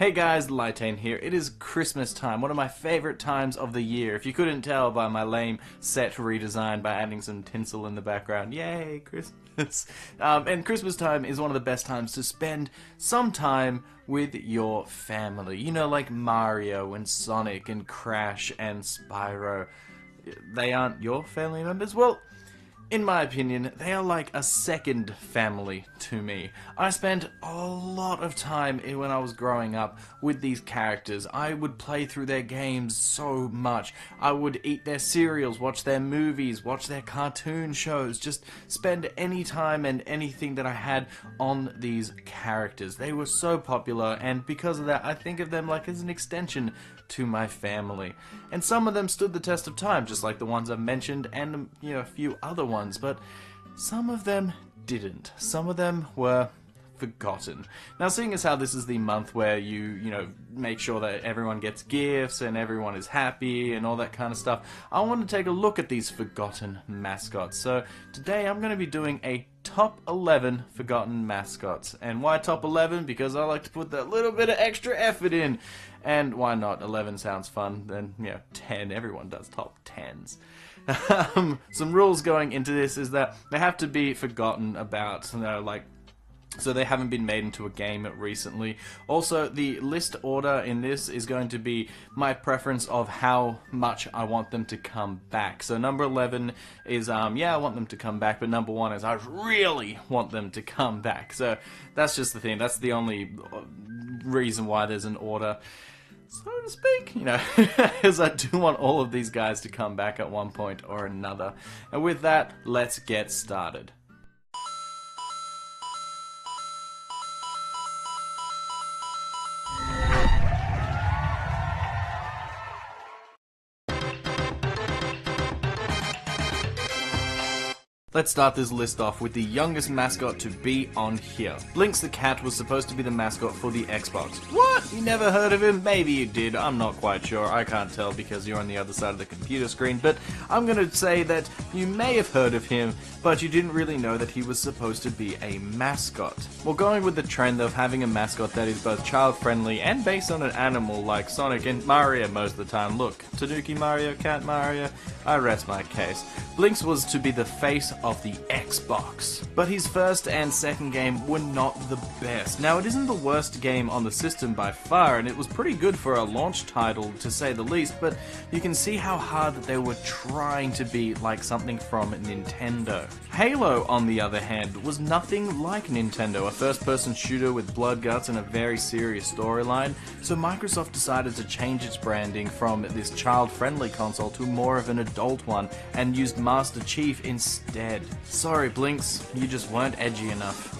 Hey guys, Lytane here. It is Christmas time, one of my favorite times of the year. If you couldn't tell by my lame set redesign by adding some tinsel in the background. Yay, Christmas. And Christmas time is one of the best times to spend some time with your family. You know, like Mario and Sonic and Crash and Spyro. They aren't your family members? Well, in my opinion, they are like a second family to me. I spent a lot of time when I was growing up with these characters. I would play through their games so much. I would eat their cereals, watch their movies, watch their cartoon shows, just spend any time and anything that I had on these characters. They were so popular, and because of that, I think of them like as an extension to my family. And some of them stood the test of time, just like the ones I've mentioned, and a few other ones, but some of them didn't. Some of them were forgotten. Now, seeing as how this is the month where you make sure that everyone gets gifts and everyone is happy and all that kind of stuff, I want to take a look at these forgotten mascots. So today I'm going to be doing a top 11 forgotten mascots. And why top 11? Because I like to put that little bit of extra effort in. And why not? 11 sounds fun. Then 10. Everyone does top 10s. Some rules going into this is that they have to be forgotten about, so they haven't been made into a game recently. Also, the list order in this is going to be my preference of how much I want them to come back. So number 11 is, I want them to come back, but number 1 is I really want them to come back. So that's just the thing. That's the only reason why there's an order, so to speak, because I do want all of these guys to come back at one point or another. And with that, let's get started. Let's start this list off with the youngest mascot to be on here. Blinks the cat was supposed to be the mascot for the Xbox. What? You never heard of him? Maybe you did, I'm not quite sure. I can't tell because you're on the other side of the computer screen, but I'm gonna say that you may have heard of him, but you didn't really know that he was supposed to be a mascot. Well, going with the trend of having a mascot that is both child-friendly and based on an animal like Sonic and Mario most of the time. Look, Tanuki Mario, Cat Mario, I rest my case. Blinks was to be the face of the Xbox, but his first and second game were not the best. Now, it isn't the worst game on the system by far, and it was pretty good for a launch title to say the least, but you can see how hard that they were trying to be like something from Nintendo. Halo, on the other hand, was nothing like Nintendo, a first-person shooter with blood guts and a very serious storyline, so Microsoft decided to change its branding from this child-friendly console to more of an adult one, and used Master Chief instead. Sorry, Blinks, you just weren't edgy enough.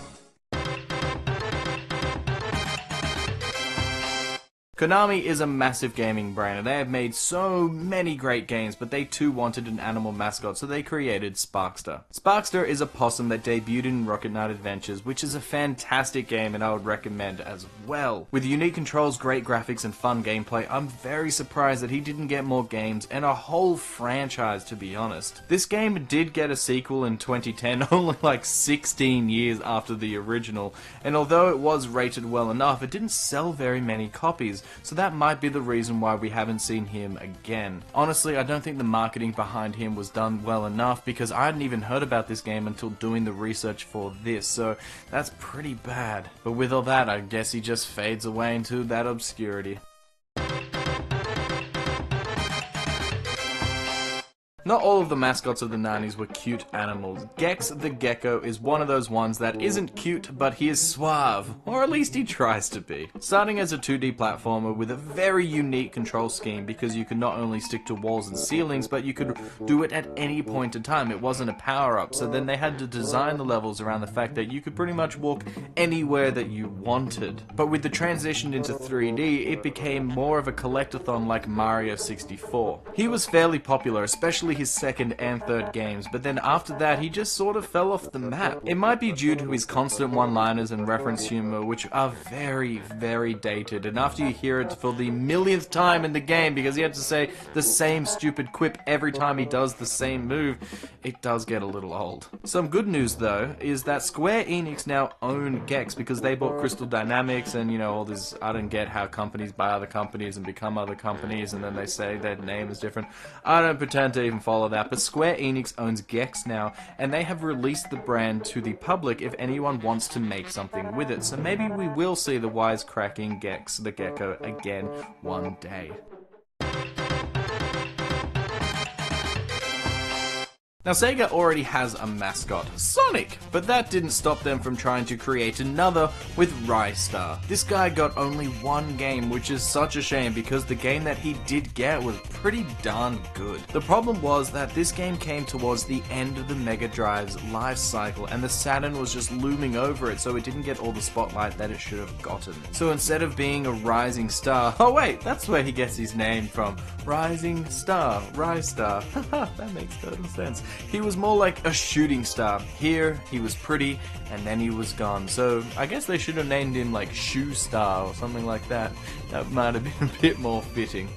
Konami is a massive gaming brand, and they have made so many great games, but they too wanted an animal mascot, so they created Sparkster. Sparkster is a possum that debuted in Rocket Knight Adventures, which is a fantastic game and I would recommend as well. With unique controls, great graphics, and fun gameplay, I'm very surprised that he didn't get more games, and a whole franchise, to be honest. This game did get a sequel in 2010, only like 16 years after the original, and although it was rated well enough, it didn't sell very many copies. So that might be the reason why we haven't seen him again. Honestly, I don't think the marketing behind him was done well enough, because I hadn't even heard about this game until doing the research for this, so that's pretty bad. But with all that, I guess he just fades away into that obscurity. Not all of the mascots of the 90s were cute animals. Gex the Gecko is one of those ones that isn't cute, but he is suave, or at least he tries to be. Starting as a 2D platformer with a very unique control scheme, because you could not only stick to walls and ceilings, but you could do it at any point in time. It wasn't a power-up, so then they had to design the levels around the fact that you could pretty much walk anywhere that you wanted. But with the transition into 3D, it became more of a collectathon like Mario 64. He was fairly popular, especially actually his second and third games, but then after that he just sort of fell off the map. It might be due to his constant one-liners and reference humor, which are very, very dated, and after you hear it for the millionth time in the game because he had to say the same stupid quip every time he does the same move, it does get a little old. Some good news though is that Square Enix now own Gex because they bought Crystal Dynamics and, you know, all this. I don't get how companies buy other companies and become other companies and then they say their name is different. I don't pretend to even follow that, but Square Enix owns Gex now, and they have released the brand to the public if anyone wants to make something with it. So maybe we will see the wisecracking Gex the Gecko again one day. Now, Sega already has a mascot, Sonic, but that didn't stop them from trying to create another with Reister. This guy got only one game, which is such a shame because the game that he did get was pretty darn good. The problem was that this game came towards the end of the Mega Drive's life cycle and the Saturn was just looming over it, so it didn't get all the spotlight that it should have gotten. So instead of being a rising star, oh wait, that's where he gets his name from. Rising Star, Reister. That makes total sense. He was more like a shooting star. Here, he was pretty, and then he was gone. So, I guess they should have named him like Shoe Star or something like that. That might have been a bit more fitting.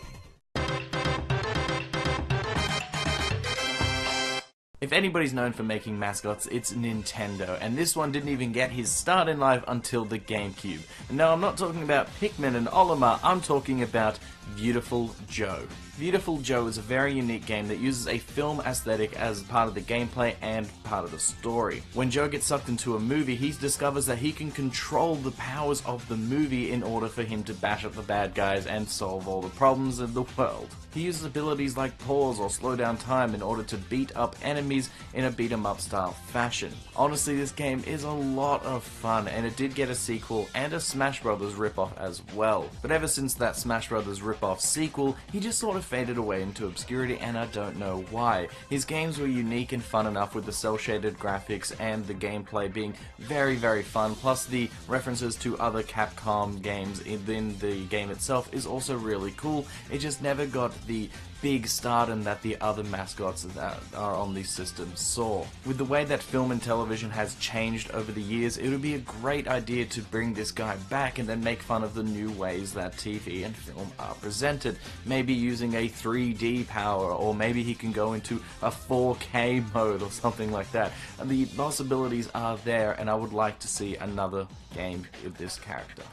If anybody's known for making mascots, it's Nintendo, and this one didn't even get his start in life until the GameCube. And no, I'm not talking about Pikmin and Olimar, I'm talking about Beautiful Joe. Beautiful Joe is a very unique game that uses a film aesthetic as part of the gameplay and part of the story. When Joe gets sucked into a movie, he discovers that he can control the powers of the movie in order for him to bash up the bad guys and solve all the problems of the world. He uses abilities like pause or slow down time in order to beat up enemies in a beat 'em up style fashion. Honestly, this game is a lot of fun, and it did get a sequel and a Smash Bros. Ripoff as well. But ever since that Smash Bros. Ripoff sequel, he just sort of faded away into obscurity, and I don't know why. His games were unique and fun enough with the cel-shaded graphics and the gameplay being very, very fun, plus the references to other Capcom games in the game itself is also really cool. It just never got the big stardom that the other mascots that are on these systems saw. With the way that film and television has changed over the years, it would be a great idea to bring this guy back and then make fun of the new ways that TV and film are presented. Maybe using a 3D power, or maybe he can go into a 4K mode or something like that. And the possibilities are there, and I would like to see another game with this character.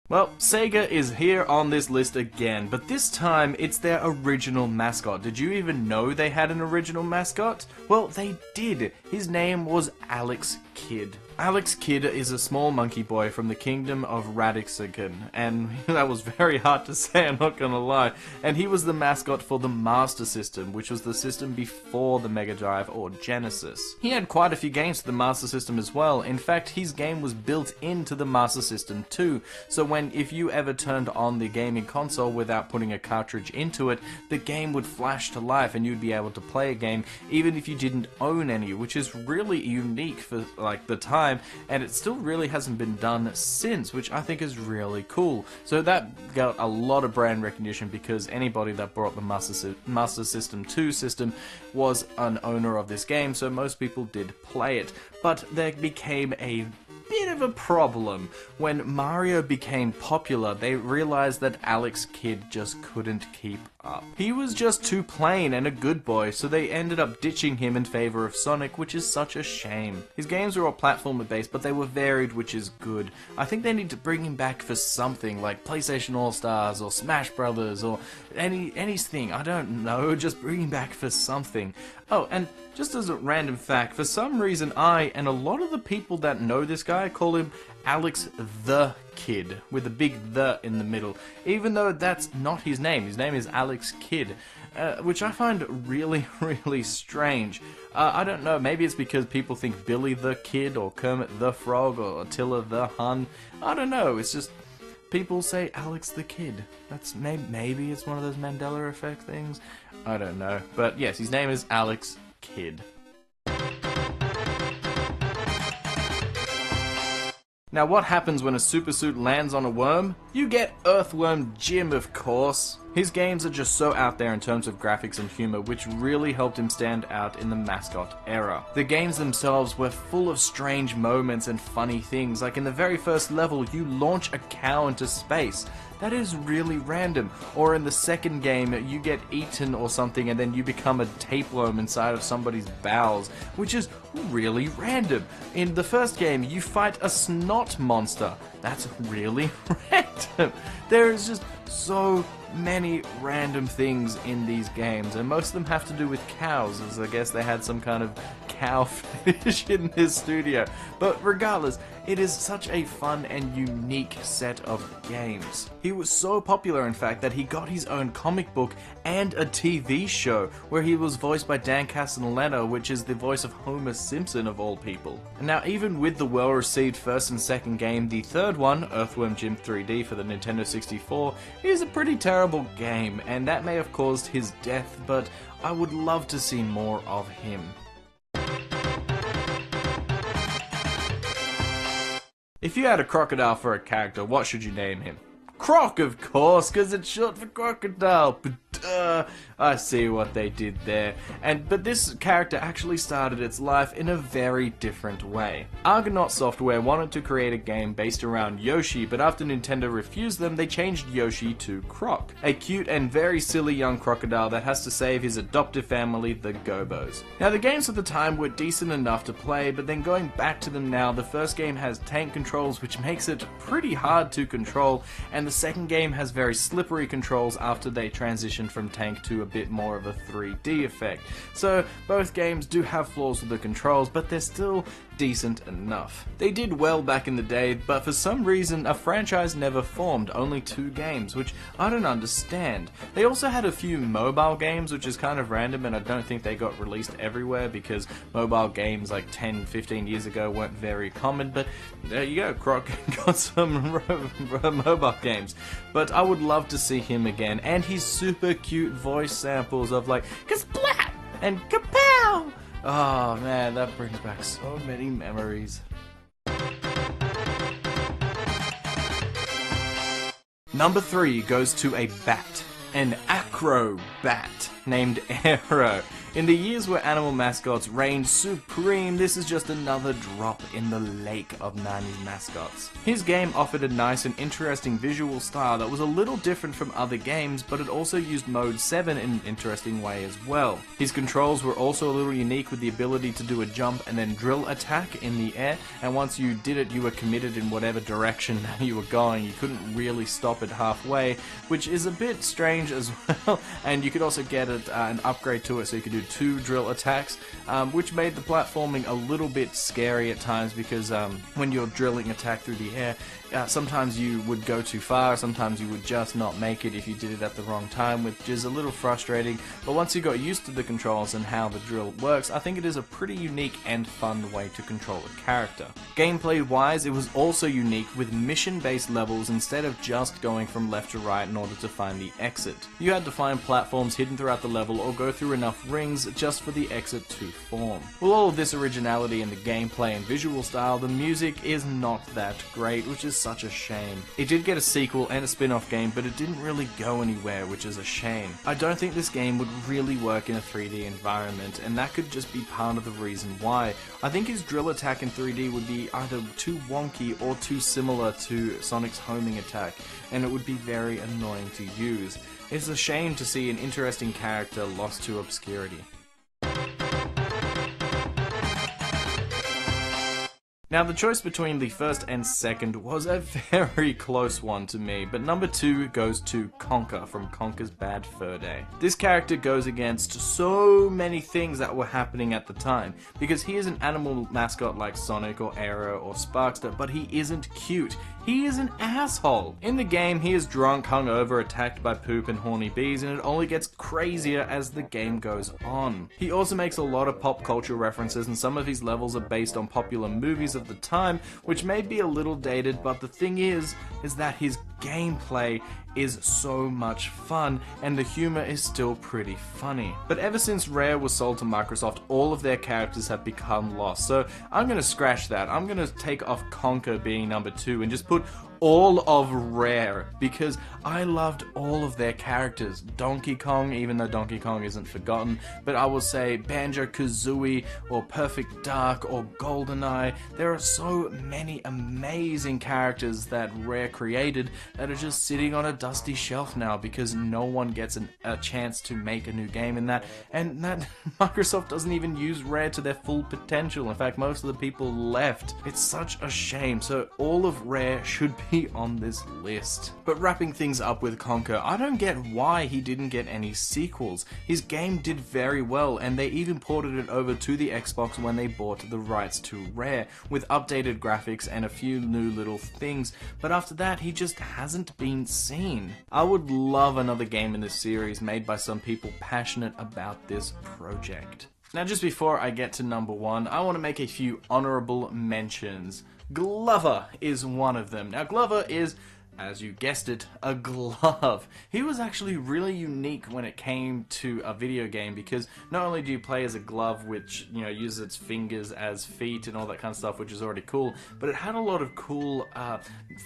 Well, Sega is here on this list again, but this time it's their original mascot. Did you even know they had an original mascot? Well, they did. His name was Alex Kidd. Alex Kidd is a small monkey boy from the kingdom of Radixagan, and that was very hard to say, I'm not gonna lie. And he was the mascot for the Master System, which was the system before the Mega Drive or Genesis. He had quite a few games for the Master System as well. In fact, his game was built into the Master System too, so if you ever turned on the gaming console without putting a cartridge into it, the game would flash to life and you'd be able to play a game even if you didn't own any, which is really unique for like the time, and it still really hasn't been done since, which I think is really cool. So that got a lot of brand recognition because anybody that brought the Master System 2 system was an owner of this game, so most people did play it. But there became a bit of a problem. When Mario became popular, they realized that Alex Kidd just couldn't keep up. He was just too plain and a good boy, so they ended up ditching him in favor of Sonic, which is such a shame. His games were all platformer based, but they were varied, which is good. I think they need to bring him back for something like PlayStation All-Stars or Smash Brothers or anything, I don't know, just bring him back for something. Oh, and just as a random fact, for some reason I and a lot of the people that know this guy call him Alex the Kidd, with a big "the" in the middle, even though that's not his name. His name is Alex Kidd, which I find really, really strange. I don't know, maybe it's because people think Billy the Kid, or Kermit the Frog, or Attila the Hun. I don't know, it's just people say Alex the Kid. That's maybe it's one of those Mandela effect things. I don't know, but yes, his name is Alex Kidd. Now what happens when a supersuit lands on a worm? You get Earthworm Jim, of course. His games are just so out there in terms of graphics and humor, which really helped him stand out in the Mascot era. The games themselves were full of strange moments and funny things, like in the very first level you launch a cow into space. That is really random. Or in the second game, you get eaten or something and then you become a tapeworm inside of somebody's bowels, which is really random. In the first game, you fight a snot monster. That's really random. There is just so many random things in these games, and most of them have to do with cows, as I guess they had some kind of cow fetish in this studio. But regardless, it is such a fun and unique set of games. He was so popular, in fact, that he got his own comic book and a TV show where he was voiced by Dan Castellaneta, which is the voice of Homer Simpson of all people. And now, even with the well-received first and second game, the third one, Earthworm Jim 3D for the Nintendo 64, is a pretty terrible game, and that may have caused his death, but I would love to see more of him. If you had a crocodile for a character, what should you name him? Croc, of course, because it's short for crocodile. I see what they did there. But this character actually started its life in a very different way. Argonaut Software wanted to create a game based around Yoshi, but after Nintendo refused them, they changed Yoshi to Croc, a cute and very silly young crocodile that has to save his adoptive family, the Gobos. Now, the games at the time were decent enough to play, but then going back to them now, the first game has tank controls, which makes it pretty hard to control, and the second game has very slippery controls after they transitioned from tank to a bit more of a 3D effect. So both games do have flaws with the controls, but they're still decent enough. They did well back in the day, but for some reason a franchise never formed, only 2 games, which I don't understand. They also had a few mobile games, which is kind of random, and I don't think they got released everywhere because mobile games like 10-15 years ago weren't very common, but there you go, Croc got some mobile games. But I would love to see him again, and his super cute voice samples of like Kasplat and Kapow! Oh man, that brings back so many memories. Number 3 goes to a bat. An acrobat named Aero. In the years where animal mascots reigned supreme, this is just another drop in the lake of 90s mascots. His game offered a nice and interesting visual style that was a little different from other games, but it also used Mode 7 in an interesting way as well. His controls were also a little unique, with the ability to do a jump and then drill attack in the air, and once you did it, you were committed in whatever direction you were going. You couldn't really stop it halfway, which is a bit strange as well, and you could also get an upgrade to it so you could do 2 drill attacks, which made the platforming a little bit scary at times, because when you're drilling attack through the air, sometimes you would go too far, sometimes you would just not make it if you did it at the wrong time, which is a little frustrating. But once you got used to the controls and how the drill works, I think it is a pretty unique and fun way to control a character. Gameplay wise, it was also unique, with mission based levels instead of just going from left to right in order to find the exit. You had to find platforms hidden throughout the level or go through enough rings just for the exit to form. With all of this originality in the gameplay and visual style, the music is not that great, which is such a shame. It did get a sequel and a spin-off game, but it didn't really go anywhere, which is a shame. I don't think this game would really work in a 3D environment, and that could just be part of the reason why. I think his drill attack in 3D would be either too wonky or too similar to Sonic's homing attack, and it would be very annoying to use. It's a shame to see an interesting character lost to obscurity. Now, the choice between the first and second was a very close one to me, but number 2 goes to Conker from Conker's Bad Fur Day. This character goes against so many things that were happening at the time, because he is an animal mascot like Sonic or Aero or Sparkster, but he isn't cute. He is an asshole. In the game, he is drunk, hungover, attacked by poop and horny bees, and it only gets crazier as the game goes on. He also makes a lot of pop culture references, and some of his levels are based on popular movies of at the time, which may be a little dated, but the thing is that his gameplay is so much fun, and the humor is still pretty funny. But ever since Rare was sold to Microsoft, all of their characters have become lost. So I'm gonna scratch that. I'm gonna take off Conker being number 2 and just put all of Rare, because I loved all of their characters. Donkey Kong, even though Donkey Kong isn't forgotten, but I will say Banjo-Kazooie, or Perfect Dark, or GoldenEye. There are so many amazing characters that Rare created that are just sitting on a dusty shelf now because no one gets a chance to make a new game in that, and that Microsoft doesn't even use Rare to their full potential. In fact, most of the people left. It's such a shame. So all of Rare should be on this list. But wrapping things up with Conker, I don't get why he didn't get any sequels. His game did very well, and they even ported it over to the Xbox when they bought the rights to Rare, with updated graphics and a few new little things, but after that he just hasn't been seen. I would love another game in this series made by some people passionate about this project. Now, just before I get to number 1, I want to make a few honorable mentions. Glover is one of them. Now, Glover is, as you guessed it, a glove. He was actually really unique when it came to a video game, because not only do you play as a glove which, you know, uses its fingers as feet and all that kind of stuff, which is already cool, but it had a lot of cool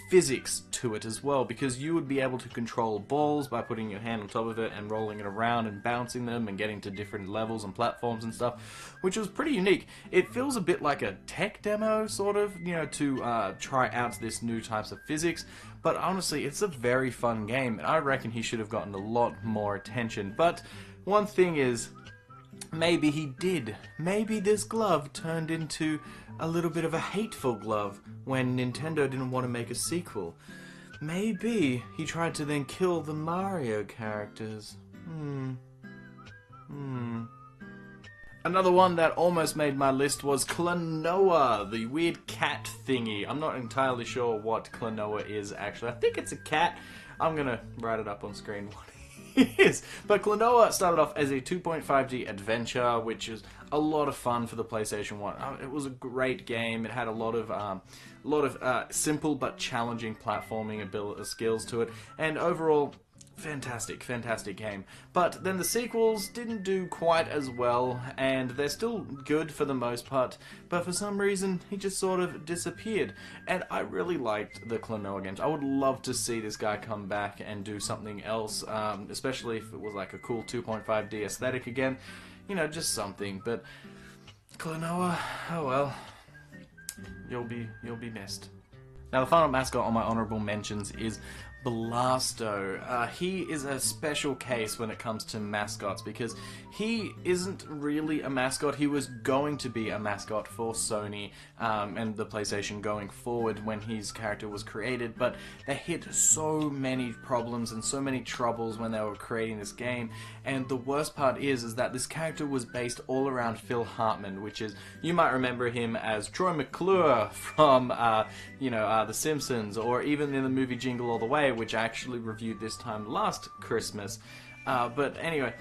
physics to it as well, because you would be able to control balls by putting your hand on top of it and rolling it around and bouncing them and getting to different levels and platforms and stuff, which was pretty unique. It feels a bit like a tech demo, sort of, you know, to try out this new types of physics. But honestly, it's a very fun game, and I reckon he should have gotten a lot more attention. But one thing is, maybe he did. Maybe this glove turned into a little bit of a hateful glove when Nintendo didn't want to make a sequel. Maybe he tried to then kill the Mario characters. Another one that almost made my list was Klonoa, the weird cat thingy. I'm not entirely sure what Klonoa is, actually. I think it's a cat. I'm gonna write it up on screen what it is. But Klonoa started off as a 2.5D adventure, which is a lot of fun for the PlayStation 1. It was a great game. It had a lot of simple but challenging platforming skills to it, and overall, fantastic game. But then the sequels didn't do quite as well, and they're still good for the most part, but for some reason he just sort of disappeared. And I really liked the Klonoa games. I would love to see this guy come back and do something else, especially if it was like a cool 2.5D aesthetic again. You know, just something. But Klonoa, oh well, you'll be missed. Now, the final mascot on my honorable mentions is Blasto. He is a special case when it comes to mascots, because he isn't really a mascot. He was going to be a mascot for Sony and the PlayStation going forward when his character was created, but they hit so many problems and so many troubles when they were creating this game. And the worst part is that this character was based all around Phil Hartman, which is, you might remember him as Troy McClure from The Simpsons, or even in the movie Jingle All the Way, which I actually reviewed this time last Christmas. But anyway,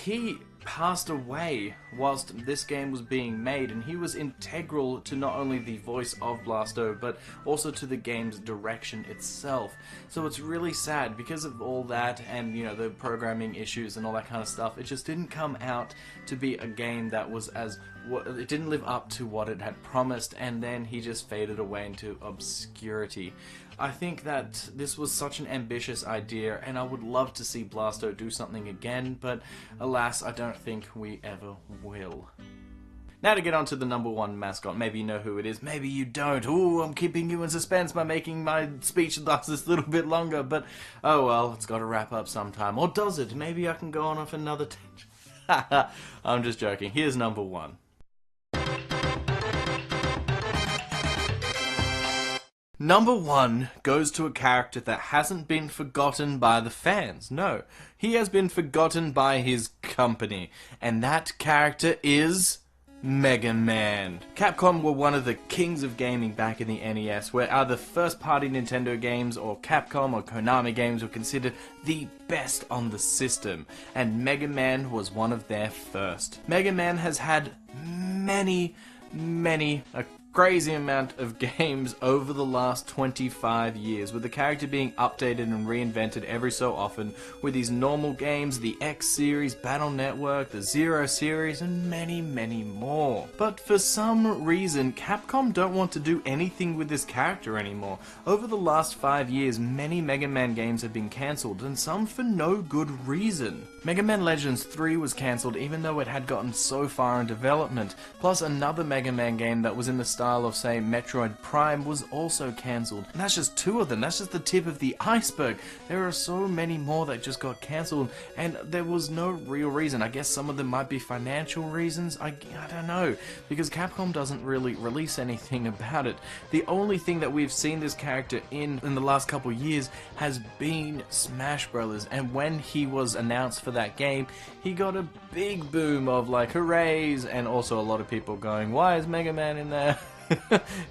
he passed away whilst this game was being made, and he was integral to not only the voice of Blasto, but also to the game's direction itself. So it's really sad because of all that, and you know, the programming issues and all that kind of stuff. It just didn't come out to be a game that was it didn't live up to what it had promised, and then he just faded away into obscurity. I think that this was such an ambitious idea, and I would love to see Blasto do something again, but alas, I don't think we ever will. Now to get on to the number 1 mascot. Maybe you know who it is, maybe you don't. Ooh, I'm keeping you in suspense by making my speech last this little bit longer, but oh well, it's got to wrap up sometime. Or does it? Maybe I can go on off another tangent. I'm just joking. Here's number 1. Number 1 goes to a character that hasn't been forgotten by the fans. No, he has been forgotten by his company, and that character is Megaman. Capcom were one of the kings of gaming back in the NES, where either first-party Nintendo games or Capcom or Konami games were considered the best on the system, and Megaman was one of their first. Megaman has had many crazy amount of games over the last 25 years, with the character being updated and reinvented every so often, with these normal games, the X series, Battle Network, the Zero series, and many, many more. But for some reason, Capcom don't want to do anything with this character anymore. Over the last 5 years, many Mega Man games have been cancelled, and some for no good reason. Mega Man Legends 3 was cancelled even though it had gotten so far in development, plus another Mega Man game that was in the style of, say, Metroid Prime was also cancelled. And that's just 2 of them, that's just the tip of the iceberg. There are so many more that just got cancelled, and there was no real reason. I guess some of them might be financial reasons, I don't know, because Capcom doesn't really release anything about it. The only thing that we've seen this character in the last couple years has been Smash Brothers, and when he was announced for that game, he got a big boom of like hoorays, and also a lot of people going, why is Mega Man in there?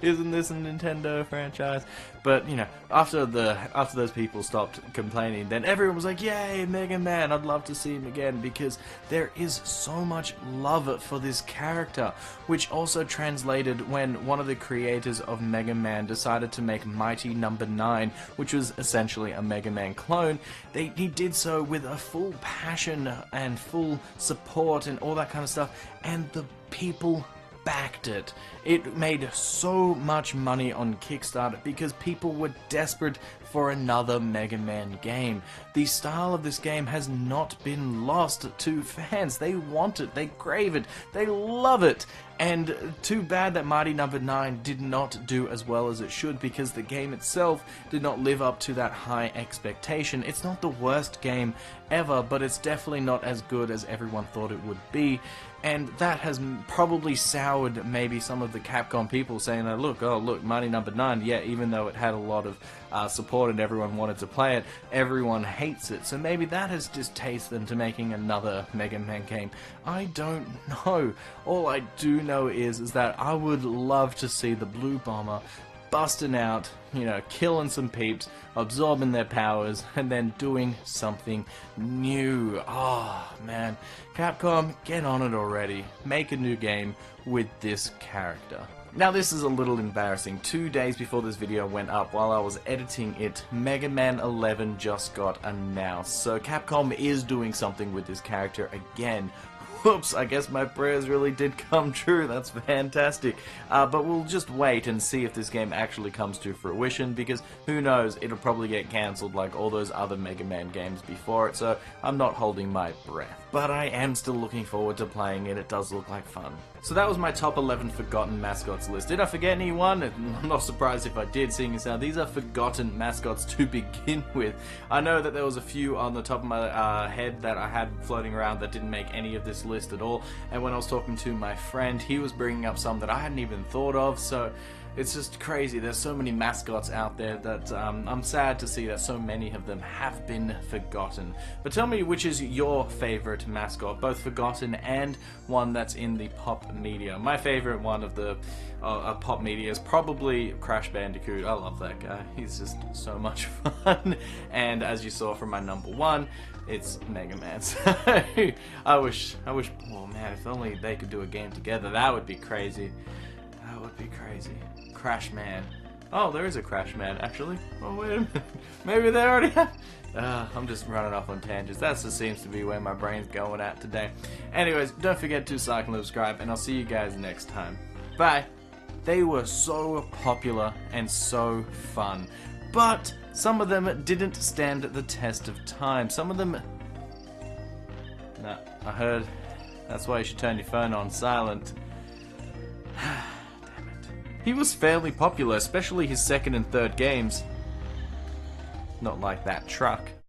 Isn't this a Nintendo franchise? But you know, after those people stopped complaining, then everyone was like, yay, Mega Man, I'd love to see him again, because there is so much love for this character, which also translated when one of the creators of Mega Man decided to make Mighty Number 9, which was essentially a Mega Man clone. He did so with a full passion and full support and all that kind of stuff, and the people backed it. It made so much money on Kickstarter because people were desperate for another Mega Man game. The style of this game has not been lost to fans. They want it, they crave it, they love it. And too bad that Mighty Number 9 did not do as well as it should, because the game itself did not live up to that high expectation. It's not the worst game ever, but it's definitely not as good as everyone thought it would be. And that has probably soured maybe some of the Capcom people, saying, look, Mighty Number 9, yeah, even though it had a lot of support and everyone wanted to play it, everyone hates it. So maybe that has distasted them to making another Mega Man game. I don't know. All I do know is that I would love to see the Blue Bomber busting out, you know, killing some peeps, absorbing their powers, and then doing something new. Oh, man. Capcom, get on it already. Make a new game with this character. Now, this is a little embarrassing. 2 days before this video went up, while I was editing it, Mega Man 11 just got announced. So Capcom is doing something with this character again. Whoops, I guess my prayers really did come true. That's fantastic. But we'll just wait and see if this game actually comes to fruition, because who knows, it'll probably get cancelled like all those other Mega Man games before it, so I'm not holding my breath. But I am still looking forward to playing it. It does look like fun. So that was my top 11 Forgotten Mascots list. Did I forget anyone? I'm not surprised if I did, seeing as how these are Forgotten Mascots to begin with. I know that there was a few on the top of my head that I had floating around that didn't make any of this list at all, and when I was talking to my friend, he was bringing up some that I hadn't even thought of, so it's just crazy. There's so many mascots out there that I'm sad to see that so many of them have been forgotten. But tell me, which is your favorite mascot, both forgotten and one that's in the pop media? My favorite one of the pop media is probably Crash Bandicoot. I love that guy. He's just so much fun. And as you saw from my number 1, it's Mega Man. So I wish, oh man, if only they could do a game together. That would be crazy. That would be crazy. Crash Man. Oh, there is a Crash Man, actually. Oh, wait a minute. Maybe they already have. I'm just running off on tangents. That just seems to be where my brain's going at today. Anyways, don't forget to like and subscribe, and I'll see you guys next time. Bye. They were so popular and so fun, but some of them didn't stand the test of time. Some of them... No, I heard. That's why you should turn your phone on silent. He was fairly popular, especially his second and third games. Not like that truck.